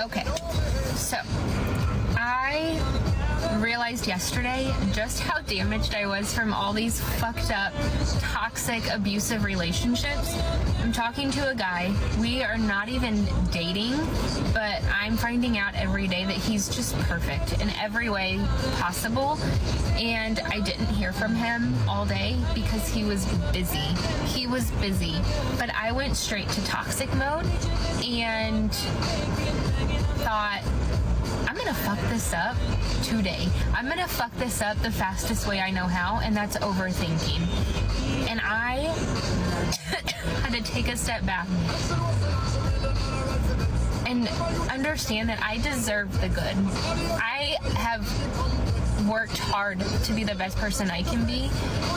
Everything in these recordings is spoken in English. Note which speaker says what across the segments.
Speaker 1: Okay, so I realized yesterday just how damaged I was from all these fucked up, toxic, abusive relationships. I'm talking to a guy. We are not even dating, but I'm finding out every day that he's just perfect in every way possible. And I didn't hear from him all day because he was busy. He was busy. But I went straight to toxic mode and thought, I'm gonna fuck this up today. I'm gonna fuck this up the fastest way I know how, and that's overthinking. And I had to take a step back and understand that I deserve the good. I have worked hard to be the best person I can be.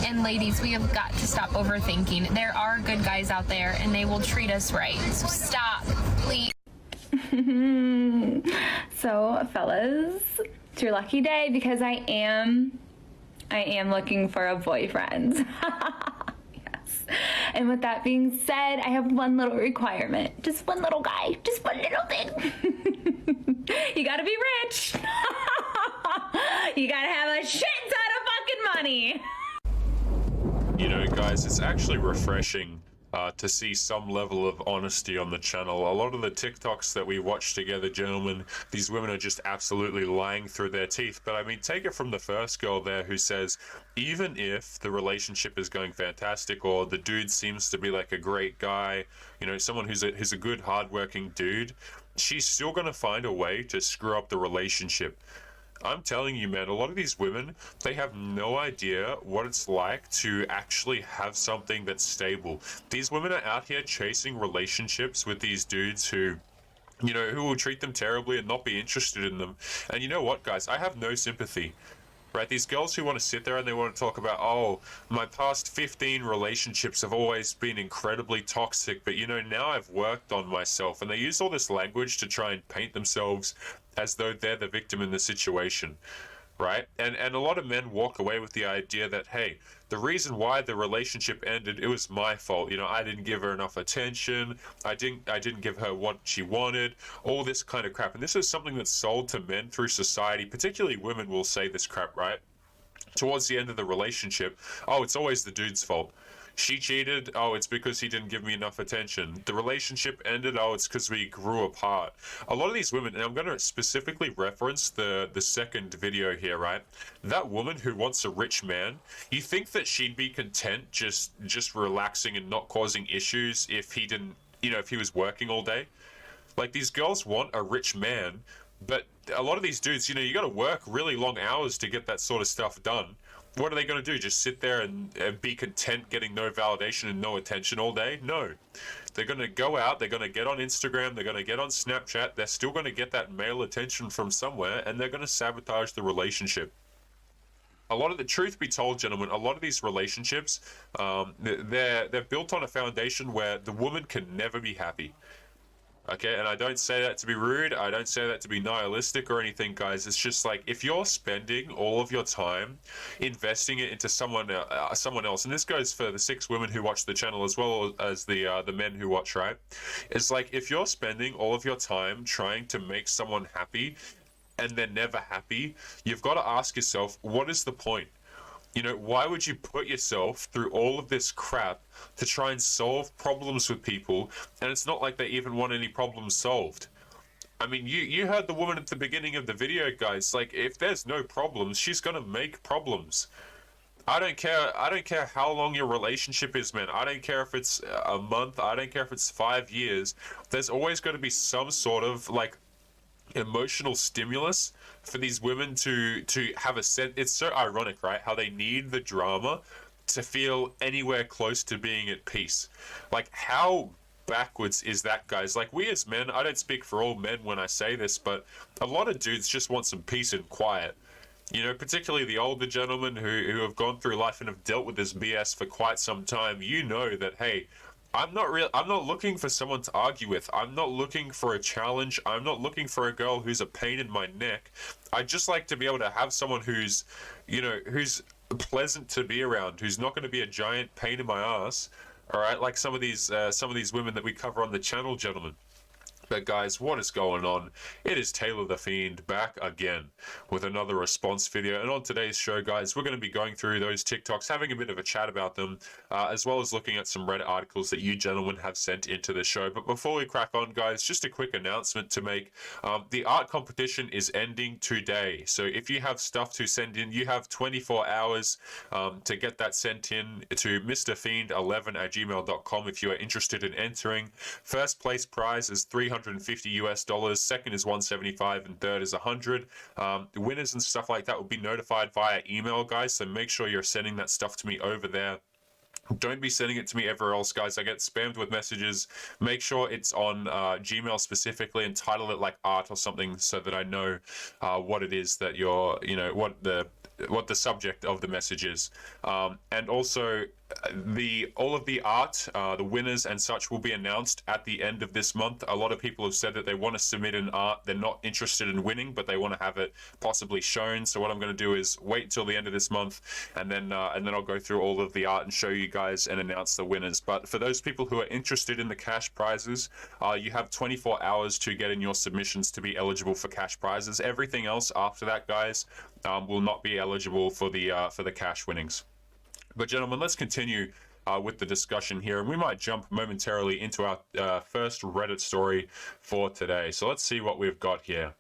Speaker 1: And ladies, we have got to stop overthinking. There are good guys out there and they will treat us right. So stop, please.
Speaker 2: So fellas, it's your lucky day because I am looking for a boyfriend. Yes. And with that being said, I have one little requirement. Just one little guy. Just one little thing. You gotta be rich. You gotta have a shit ton of fucking money.
Speaker 3: You know, guys, it's actually refreshing to see some level of honesty on the channel. A lot of the TikToks that we watch together, gentlemen, these women are just absolutely lying through their teeth. But I mean, take it from the first girl there who says, even if the relationship is going fantastic or the dude seems to be like a great guy, you know, someone who's a good, hardworking dude, she's still going to find a way to screw up the relationship. I'm telling you, man, a lot of these women, they have no idea what it's like to actually have something that's stable. These women are out here chasing relationships with these dudes who, you know, who will treat them terribly and not be interested in them. And you know what, guys? I have no sympathy. Right, these girls who want to sit there and they want to talk about, oh, my past 15 relationships have always been incredibly toxic, but you know, now I've worked on myself. And they use all this language to try and paint themselves as though they're the victim in the situation, right? And a lot of men walk away with the idea that, hey, the reason why the relationship ended, it was my fault. You know, I didn't give her enough attention. I didn't give her what she wanted, all this kind of crap. And this is something that's sold to men through society, particularly women will say this crap, right? Towards the end of the relationship, oh, it's always the dude's fault. She cheated, oh, it's because he didn't give me enough attention. The relationship ended, oh, it's because we grew apart. A lot of these women, and I'm going to specifically reference the second video here, right? That woman who wants a rich man, you think that she'd be content just relaxing and not causing issues if he didn't, you know, if he was working all day? Like, these girls want a rich man, but a lot of these dudes, you know, you got to work really long hours to get that sort of stuff done. What are they going to do? Just sit there and be content getting no validation and no attention all day? No. They're going to go out, they're going to get on Instagram, they're going to get on Snapchat, they're still going to get that male attention from somewhere, and they're going to sabotage the relationship. A lot of the truth be told, gentlemen, a lot of these relationships, they're built on a foundation where the woman can never be happy. Okay, and I don't say that to be rude, I don't say that to be nihilistic or anything, guys. It's just like, if you're spending all of your time investing it into someone else, and this goes for the 6 women who watch the channel as well as the men who watch, right? It's like, if you're spending all of your time trying to make someone happy and they're never happy, you've got to ask yourself, what is the point? You know, why would you put yourself through all of this crap to try and solve problems with people, and it's not like they even want any problems solved? I mean, you heard the woman at the beginning of the video, guys. Like, if there's no problems, she's gonna make problems. I don't care how long your relationship is, man. I don't care if it's a month, I don't care if it's 5 years. There's always going to be some sort of, like, emotional stimulus for these women to have a sense. It's so ironic, right, how they need the drama to feel anywhere close to being at peace. Like, how backwards is that, guys? Like, we as men, I don't speak for all men when I say this, but a lot of dudes just want some peace and quiet. You know, particularly the older gentlemen who have gone through life and have dealt with this BS for quite some time. You know that, hey, I'm not looking for someone to argue with. I'm not looking for a challenge. I'm not looking for a girl who's a pain in my neck. I just like to be able to have someone who's, you know, who's pleasant to be around, who's not going to be a giant pain in my ass. All right, like some of these women that we cover on the channel, gentlemen. But guys, what is going on? It is Taylor the Fiend back again with another response video. And on today's show, guys, we're going to be going through those TikToks, having a bit of a chat about them, as well as looking at some Reddit articles that you gentlemen have sent into the show. But before we crack on, guys, just a quick announcement to make. The art competition is ending today. So if you have stuff to send in, you have 24 hours to get that sent in to mrfiend11@gmail.com if you are interested in entering. First place prize is $350 US, second is $175, and third is $100. Winners and stuff like that will be notified via email, guys, so make sure you're sending that stuff to me over there. Don't be sending it to me everywhere else, guys. I get spammed with messages. Make sure it's on Gmail specifically and title it like art or something so that I know what it is that you're, what the subject of the message is. And also all of the art, the winners and such, will be announced at the end of this month. A lot of people have said that they want to submit an art. They're not interested in winning, but they want to have it possibly shown. So what I'm going to do is wait till the end of this month, and then I'll go through all of the art and show you guys and announce the winners. But for those people who are interested in the cash prizes, you have 24 hours to get in your submissions to be eligible for cash prizes. Everything else after that, guys, will not be eligible for the cash winnings. But gentlemen, let's continue with the discussion here, and we might jump momentarily into our first Reddit story for today. So let's see what we've got here.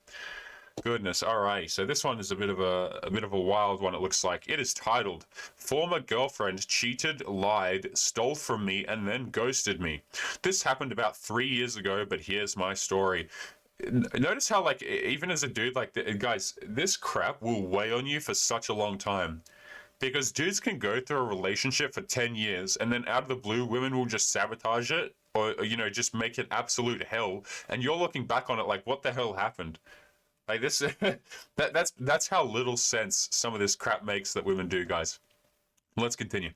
Speaker 3: Goodness, all right. So this one is a bit of a wild one. It looks like it is titled "Former Girlfriend Cheated, Lied, Stole from Me, and Then Ghosted Me." This happened about 3 years ago, but here's my story. Notice how, like, even as a dude, like, guys, this crap will weigh on you for such a long time. Because dudes can go through a relationship for 10 years and then out of the blue, women will just sabotage it or just make it absolute hell. And you're looking back on it like, what the hell happened? Like this, that's how little sense some of this crap makes that women do, guys. Let's continue.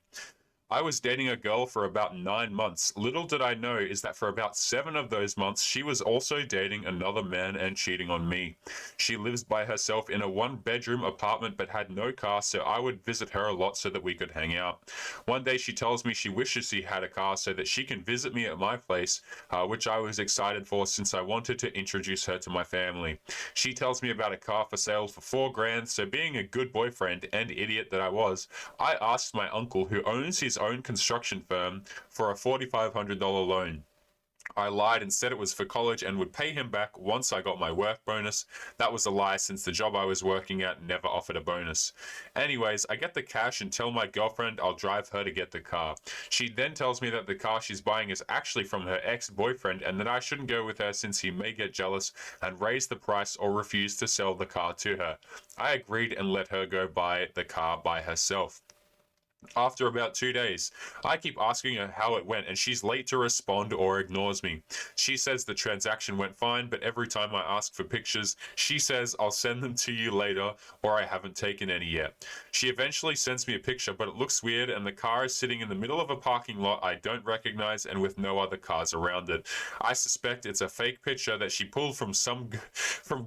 Speaker 3: I was dating a girl for about 9 months. Little did I know is that for about 7 of those months, she was also dating another man and cheating on me. She lives by herself in a 1-bedroom apartment but had no car, so I would visit her a lot so that we could hang out. One day she tells me she wishes she had a car so that she can visit me at my place, which I was excited for since I wanted to introduce her to my family. She tells me about a car for sale for $4,000, so being a good boyfriend and idiot that I was, I asked my uncle, who owns his own construction firm, for a $4,500 loan. I lied and said it was for college and would pay him back once I got my work bonus. That was a lie since the job I was working at never offered a bonus. Anyways, I get the cash and tell my girlfriend I'll drive her to get the car. She then tells me that the car she's buying is actually from her ex-boyfriend and that I shouldn't go with her since he may get jealous and raise the price or refuse to sell the car to her. I agreed and let her go buy the car by herself. After about 2 days, I keep asking her how it went and she's late to respond or ignores me. She says the transaction went fine, but every time I ask for pictures, she says I'll send them to you later or I haven't taken any yet. She eventually sends me a picture, but it looks weird and the car is sitting in the middle of a parking lot I don't recognize and with no other cars around it. I suspect it's a fake picture that she pulled from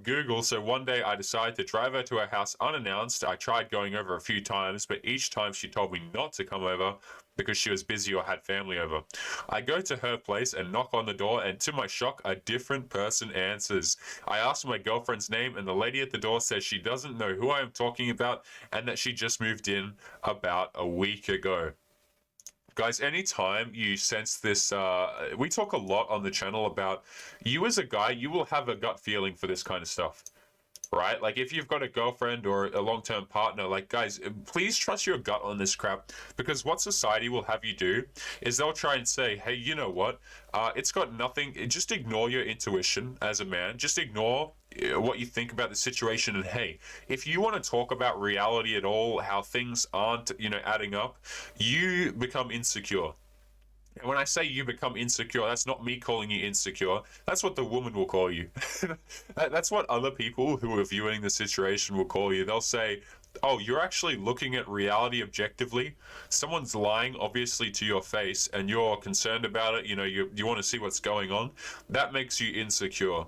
Speaker 3: Google, so one day I decided to drive her to her house unannounced. I tried going over a few times, but each time she told me not to come over because she was busy or had family over. I go to her place and knock on the door, and to my shock, a different person answers. I ask my girlfriend's name, and the lady at the door says she doesn't know who I am talking about and that she just moved in about a week ago. Guys, anytime you sense this, we talk a lot on the channel about, you as a guy, you will have a gut feeling for this kind of stuff. Right? Like, if you've got a girlfriend or a long-term partner, like, guys, please trust your gut on this crap, because what society will have you do is they'll try and say, hey, you know what? It's got nothing. Just ignore your intuition as a man. Just ignore what you think about the situation. And hey, if you want to talk about reality at all, how things aren't, adding up, you become insecure. And when I say you become insecure, that's not me calling you insecure. That's what the woman will call you. That's what other people who are viewing the situation will call you. They'll say, oh, you're actually looking at reality objectively. Someone's lying, obviously, to your face, and you're concerned about it. You want to see what's going on. That makes you insecure.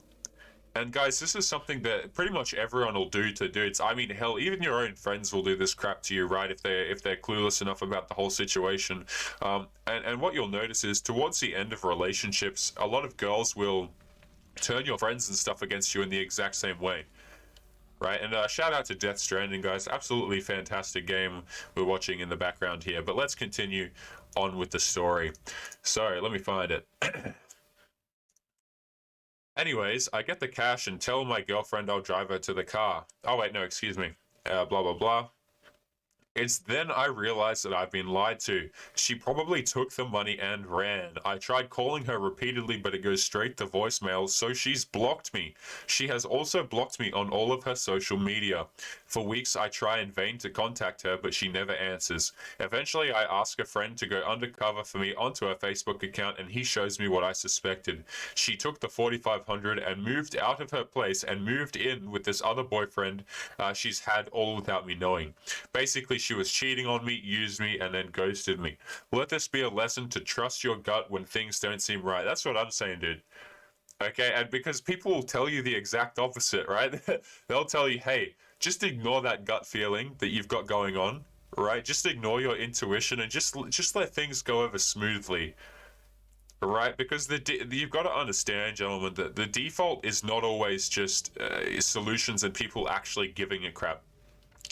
Speaker 3: And guys, this is something that pretty much everyone will do to dudes. I mean, hell, even your own friends will do this crap to you, right? If they're clueless enough about the whole situation. And what you'll notice is towards the end of relationships, a lot of girls will turn your friends and stuff against you in the exact same way. Right, and shout out to Death Stranding, guys. Absolutely fantastic game we're watching in the background here. But let's continue on with the story. Sorry, let me find it. Anyways, I get the cash and tell my girlfriend I'll drive her to the car. Oh, wait, no, excuse me. Blah, blah, blah. It's then I realized that I've been lied to. She probably took the money and ran. I tried calling her repeatedly, but it goes straight to voicemail, so she's blocked me. She has also blocked me on all of her social media. For weeks, I try in vain to contact her, but she never answers. Eventually, I ask a friend to go undercover for me onto her Facebook account, and he shows me what I suspected. She took the $4,500 and moved out of her place and moved in with this other boyfriend she's had, all without me knowing. Basically, she was cheating on me, used me, and then ghosted me. Let this be a lesson to trust your gut when things don't seem right. That's what I'm saying, dude. Okay, and because people will tell you the exact opposite, right? They'll tell you, hey, just ignore that gut feeling that you've got going on, right? Just ignore your intuition and just let things go over smoothly. Right, because you've got to understand, gentlemen, that the default is not always just solutions and people actually giving a crap.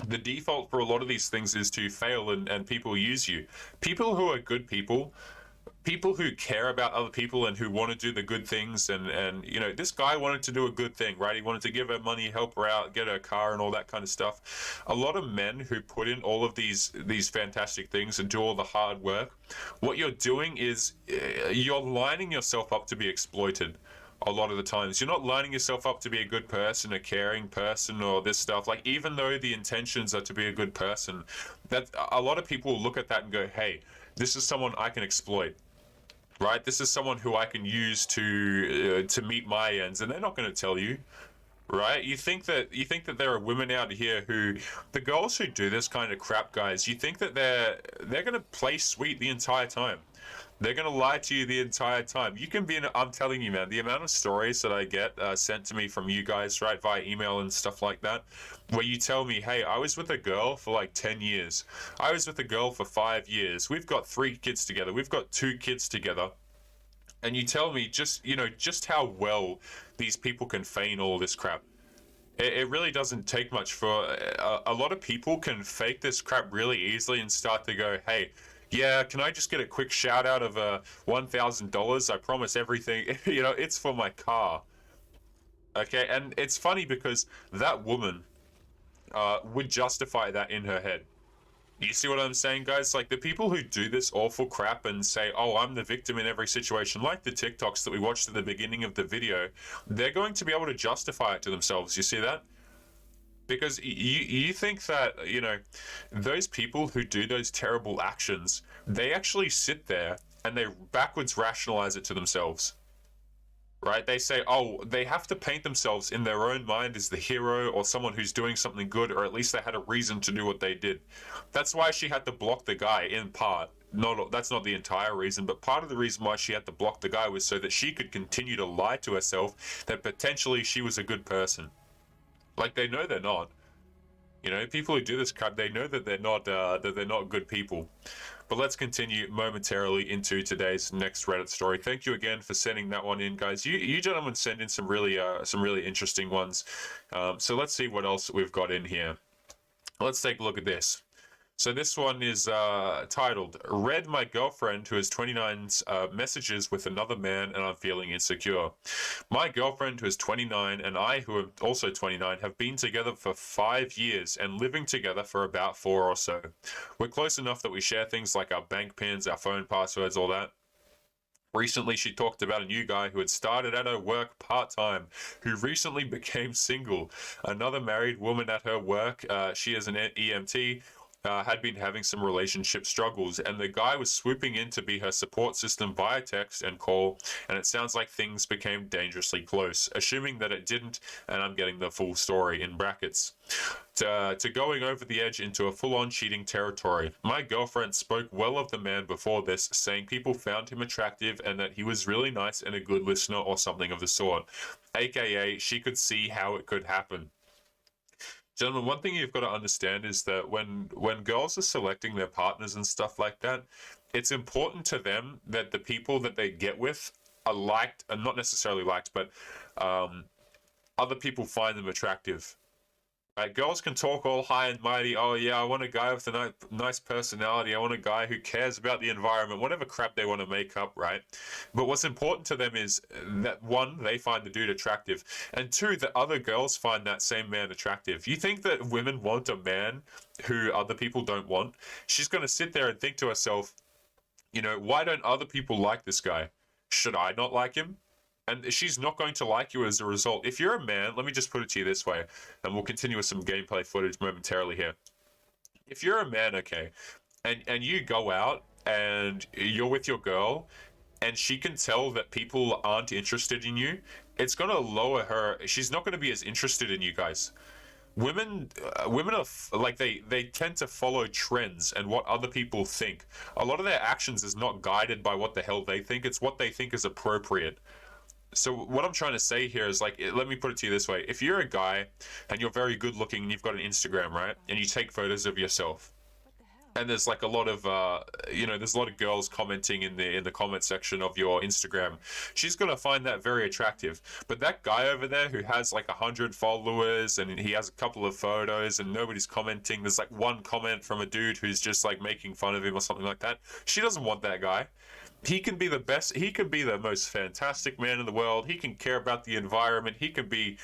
Speaker 3: The default for a lot of these things is to fail and people use you. People who are good people who care about other people and who want to do the good things, and you know, this guy wanted to do a good thing, right? He wanted to give her money, help her out, get her a car and all that kind of stuff. A lot of men who put in all of these fantastic things and do all the hard work, what you're doing is you're lining yourself up to be exploited. A lot of the times you're not lining yourself up to be a good person, a caring person, or this stuff. Like, even though the intentions are to be a good person, that a lot of people will look at that and go, hey, this is someone I can exploit, right? This is someone who I can use to meet my ends, and they're not going to tell you, right? You think that there are women out here who, the girls who do this kind of crap, guys, you think that they're going to play sweet the entire time. They're going to lie to you the entire time. You can be I'm telling you, man, the amount of stories that I get sent to me from you guys, right, via email and stuff like that, where you tell me, hey, I was with a girl for like 10 years. I was with a girl for 5 years. We've got 3 kids together. We've got 2 kids together. And you tell me just how well these people can feign all this crap. It really doesn't take much for a lot of people can fake this crap really easily and start to go, hey, yeah, can I just get a quick shout out of $1,000? I promise everything, it's for my car. Okay, and it's funny because that woman would justify that in her head. You see what I'm saying, guys? Like, the people who do this awful crap and say, oh, I'm the victim in every situation, like the TikToks that we watched at the beginning of the video, they're going to be able to justify it to themselves. You see that? Because you think that, those people who do those terrible actions, they actually sit there and they backwards rationalize it to themselves. Right? They say, oh, they have to paint themselves in their own mind as the hero or someone who's doing something good, or at least they had a reason to do what they did. That's why she had to block the guy, in part. That's not the entire reason, but part of the reason why she had to block the guy was so that she could continue to lie to herself that potentially she was a good person. Like, they know they're not. People who do this crap, they know that they're not good people. But let's continue momentarily into today's next Reddit story. Thank you again for sending that one in, guys. You gentlemen send in some really interesting ones. So let's see what else we've got in here. Let's take a look at this. So this one is titled, Read My Girlfriend Who is 29's Messages with Another Man and I'm Feeling Insecure. My girlfriend who is 29 and I, who am also 29, have been together for 5 years and living together for about 4 or so. We're close enough that we share things like our bank pins, our phone passwords, all that. Recently, she talked about a new guy who had started at her work part-time, who recently became single. Another married woman at her work, she is an EMT, had been having some relationship struggles, and the guy was swooping in to be her support system via text and call, and it sounds like things became dangerously close, assuming that it didn't, and I'm getting the full story in brackets. To going over the edge into a full-on cheating territory. My girlfriend spoke well of the man before this, saying people found him attractive and that he was really nice and a good listener or something of the sort. AKA, she could see how it could happen. Gentlemen, one thing you've got to understand is that when girls are selecting their partners and stuff like that, it's important to them that the people that they get with are liked, and not necessarily liked, but other people find them attractive. Right? Girls can talk all high and mighty. Oh yeah, I want a guy with a nice personality. I want a guy who cares about the environment. Whatever crap they want to make up, right? But what's important to them is that one, they find the dude attractive, and two, that other girls find that same man attractive. You think that women want a man who other people don't want? She's gonna sit there and think to herself, you know, why don't other people like this guy? Should I not like him? And she's not going to like you as a result. If you're a man, let me just put it to you this way, and we'll continue with some gameplay footage momentarily here. If you're a man, okay, and you go out and you're with your girl, and she can tell that people aren't interested in you, it's going to lower her. She's not going to be as interested in you guys. Women are like they tend to follow trends and what other people think. A lot of their actions is not guided by what the hell they think. It's what they think is appropriate. So what I'm trying to say here is, like, let me put it to you this way. If you're a guy and you're very good looking and you've got an Instagram, right? And you take photos of yourself, and there's like a lot of there's a lot of girls commenting in the comment section of your Instagram, she's gonna find that very attractive. But that guy over there who has like 100 followers and he has a couple of photos and nobody's commenting, there's like one comment from a dude who's just like making fun of him or something like that, she doesn't want that guy. He can be the best, he can be the most fantastic man in the world, he can care about the environment, he can be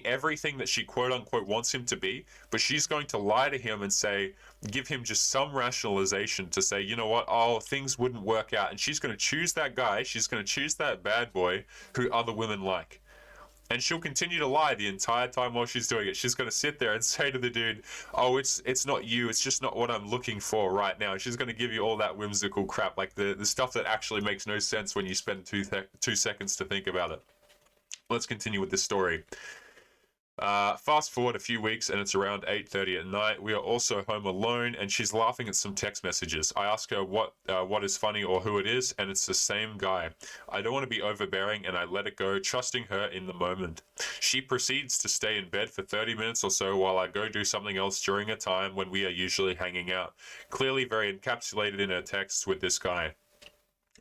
Speaker 3: everything that she quote unquote wants him to be, but she's going to lie to him and say, give him just some rationalization to say, you know what, oh, things wouldn't work out, and she's going to choose that guy, she's going to choose that bad boy who other women like. And she'll continue to lie the entire time while she's doing it. She's going to sit there and say to the dude, oh, it's not you. It's just not what I'm looking for right now. She's going to give you all that whimsical crap, like the stuff that actually makes no sense when you spend 2 seconds to think about it. Let's continue with this story. Fast forward a few weeks and it's around 8:30 at night. We are also home alone and she's laughing at some text messages. I ask her what is funny or who it is, and it's the same guy. I don't want to be overbearing and I let it go, trusting her in the moment. She proceeds to stay in bed for 30 minutes or so while I go do something else during a time when we are usually hanging out. Clearly very encapsulated in her texts with this guy.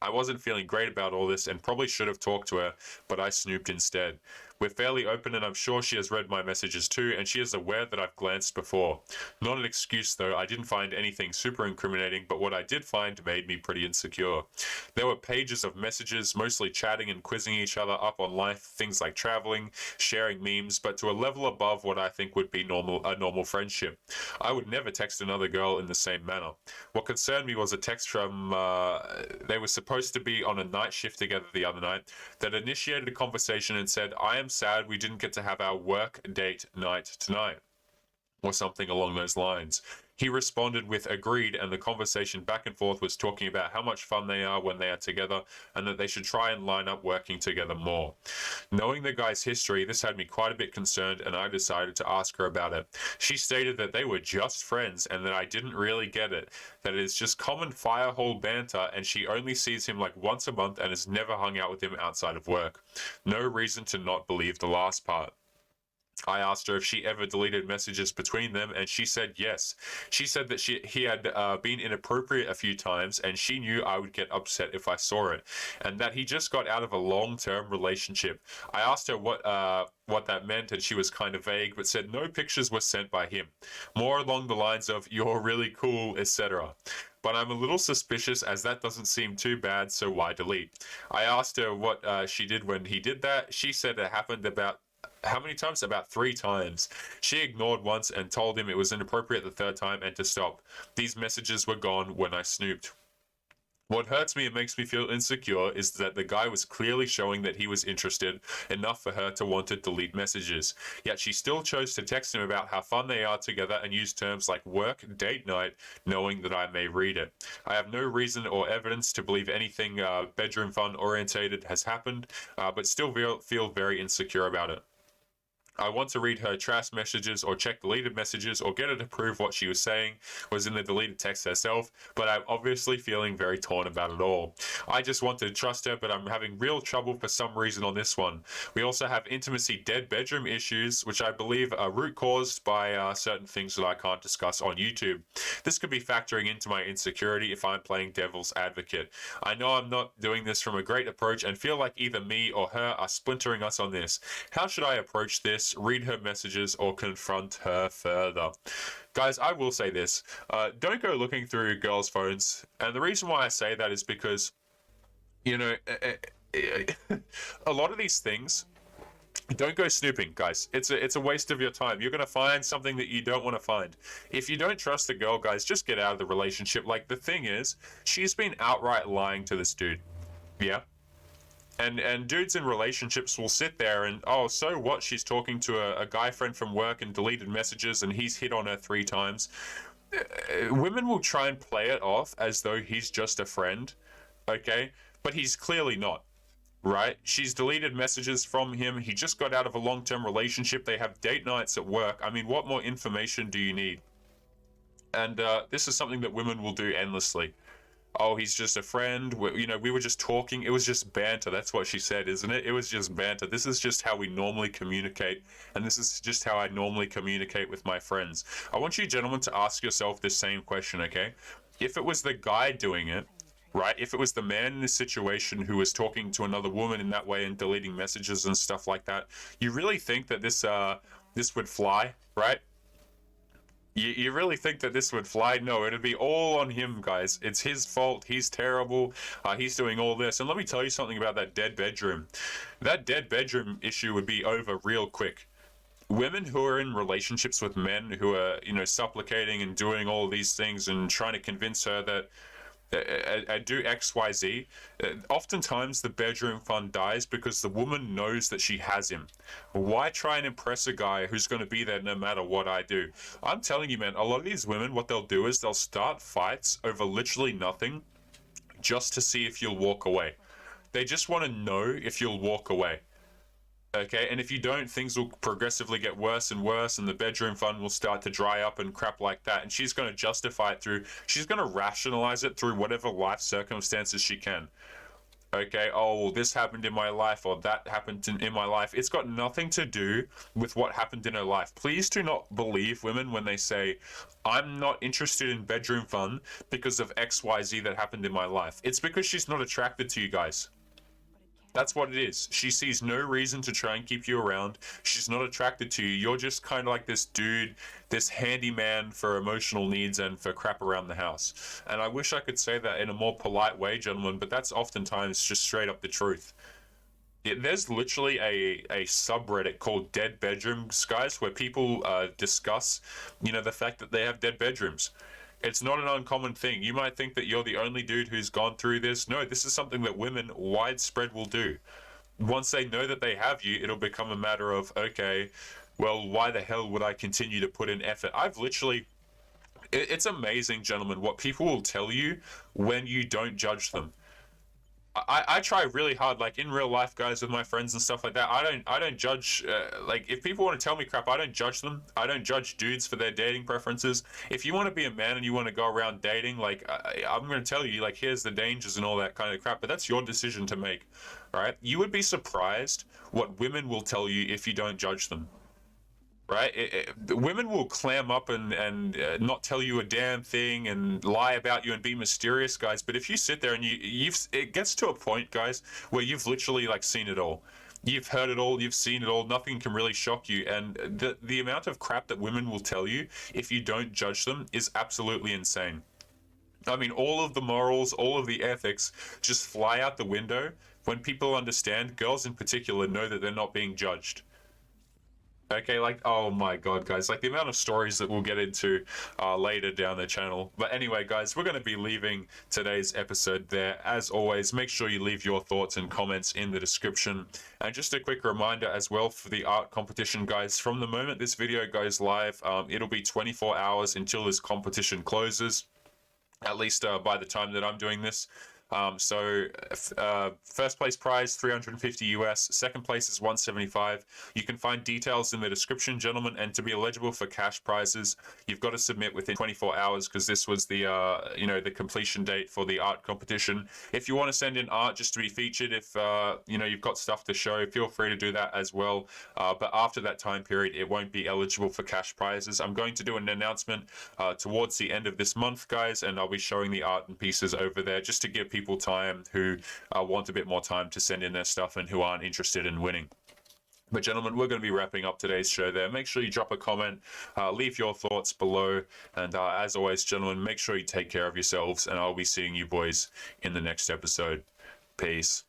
Speaker 3: I wasn't feeling great about all this and probably should have talked to her, but I snooped instead. We're fairly open and I'm sure she has read my messages too, and she is aware that I've glanced before. Not an excuse though, I didn't find anything super incriminating, but what I did find made me pretty insecure. There were pages of messages, mostly chatting and quizzing each other up on life, things like traveling, sharing memes, but to a level above what I think would be a normal friendship. I would never text another girl in the same manner. What concerned me was a text from, they were supposed to be on a night shift together the other night, that initiated a conversation and said, I am sad we didn't get to have our work date night tonight, or something along those lines. He responded with agreed, and the conversation back and forth was talking about how much fun they are when they are together and that they should try and line up working together more. Knowing the guy's history, this had me quite a bit concerned and I decided to ask her about it. She stated that they were just friends and that I didn't really get it, that it is just common firehole banter and she only sees him like once a month and has never hung out with him outside of work. No reason to not believe the last part. I asked her if she ever deleted messages between them, and she said yes. She said that he had been inappropriate a few times, and she knew I would get upset if I saw it, and that he just got out of a long-term relationship. I asked her what that meant, and she was kind of vague, but said no pictures were sent by him. More along the lines of, you're really cool, etc. But I'm a little suspicious as that doesn't seem too bad, so why delete? I asked her what she did when he did that. She said it happened about how many times? About 3 times. She ignored once and told him it was inappropriate the 3rd time and to stop. These messages were gone when I snooped. What hurts me and makes me feel insecure is that the guy was clearly showing that he was interested enough for her to want to delete messages. Yet she still chose to text him about how fun they are together and use terms like work, date night, knowing that I may read it. I have no reason or evidence to believe anything bedroom fun orientated has happened, but still feel very insecure about it. I want to read her trash messages or check deleted messages or get her to prove what she was saying was in the deleted text herself, but I'm obviously feeling very torn about it all. I just want to trust her, but I'm having real trouble for some reason on this one. We also have intimacy dead bedroom issues, which I believe are root caused by certain things that I can't discuss on YouTube. This could be factoring into my insecurity if I'm playing devil's advocate. I know I'm not doing this from a great approach and feel like either me or her are splintering us on this. How should I approach this? Read her messages or confront her further? Guys, I will say this. Don't go looking through girls' phones. And the reason why I say that is because, you know, a lot of these things, don't go snooping, guys. It's a waste of your time. You're going to find something that you don't want to find. If you don't trust the girl, guys, just get out of the relationship. Like, the thing is, she's been outright lying to this dude. Yeah? And dudes in relationships will sit there and, oh, so what? She's talking to a guy friend from work and deleted messages and he's hit on her 3 times. Women will try and play it off as though he's just a friend, okay? But he's clearly not, right? She's deleted messages from him. He just got out of a long-term relationship. They have date nights at work. I mean, what more information do you need? And this is something that women will do endlessly. Oh, he's just a friend. We were just talking. It was just banter. That's what she said, isn't it? It was just banter. This is just how we normally communicate. And this is just how I normally communicate with my friends. I want you gentlemen to ask yourself this same question, okay? If it was the guy doing it, right? If it was the man in this situation who was talking to another woman in that way and deleting messages and stuff like that, you really think that this would fly, right? You really think that this would fly? No, it'd be all on him, guys. It's his fault. He's terrible. He's doing all this. And let me tell you something about that dead bedroom. That dead bedroom issue would be over real quick. Women who are in relationships with men who are, supplicating and doing all these things and trying to convince her that I do XYZ, oftentimes the bedroom fun dies because the woman knows that she has him. Why try and impress a guy who's going to be there no matter what I do? I'm telling you, man, a lot of these women, what they'll do is they'll start fights over literally nothing just to see if you'll walk away. They just want to know if you'll walk away. Okay, and if you don't, things will progressively get worse and worse, and the bedroom fun will start to dry up and crap like that. And she's going to justify it she's going to rationalize it through whatever life circumstances she can. Okay, oh, well, this happened in my life, or that happened in my life. It's got nothing to do with what happened in her life. Please do not believe women when they say, I'm not interested in bedroom fun because of XYZ that happened in my life. It's because she's not attracted to you guys. That's what it is. She sees no reason to try and keep you around. She's not attracted to you. You're just kind of like this dude, this handyman for emotional needs and for crap around the house. And I wish I could say that in a more polite way, gentlemen, but that's oftentimes just straight up the truth. There's literally a subreddit called Dead Bedrooms, guys, where people discuss, the fact that they have dead bedrooms. It's not an uncommon thing. You might think that you're the only dude who's gone through this. No, this is something that women widespread will do. Once they know that they have you, it'll become a matter of, okay, well, why the hell would I continue to put in effort? It's amazing, gentlemen, what people will tell you when you don't judge them. I try really hard, like in real life, guys, with my friends and stuff like that. I don't judge. Like, if people want to tell me crap, I don't judge them. I don't judge dudes for their dating preferences. If you want to be a man and you want to go around dating, like, I'm going to tell you, like, here's the dangers and all that kind of crap. But that's your decision to make, right? You would be surprised what women will tell you if you don't judge them. Right? Women will clam up and not tell you a damn thing and lie about you and be mysterious, guys. But if you sit there and it gets to a point, guys, where you've literally like seen it all. You've heard it all, you've seen it all, nothing can really shock you. And the amount of crap that women will tell you if you don't judge them is absolutely insane. I mean, all of the morals, all of the ethics just fly out the window when people understand, girls in particular, know that they're not being judged. Okay, like, oh my god, guys, like the amount of stories that we'll get into later down the channel. But anyway, guys, we're going to be leaving today's episode there. As always, make sure you leave your thoughts and comments in the description. And just a quick reminder as well for the art competition, guys, from the moment this video goes live, it'll be 24 hours until this competition closes. At least by the time that I'm doing this. First place prize $350 US, second place is $175. You can find details in the description, gentlemen, and to be eligible for cash prizes, you've got to submit within 24 hours because this was the the completion date for the art competition. If you want to send in art just to be featured, if you've got stuff to show, feel free to do that as well. But after that time period, it won't be eligible for cash prizes. I'm going to do an announcement towards the end of this month, guys, and I'll be showing the art and pieces over there just to give people time who want a bit more time to send in their stuff and who aren't interested in winning. But gentlemen, we're going to be wrapping up today's show there. Make sure you drop a comment, leave your thoughts below, and as always, gentlemen, make sure you take care of yourselves, and I'll be seeing you boys in the next episode. Peace.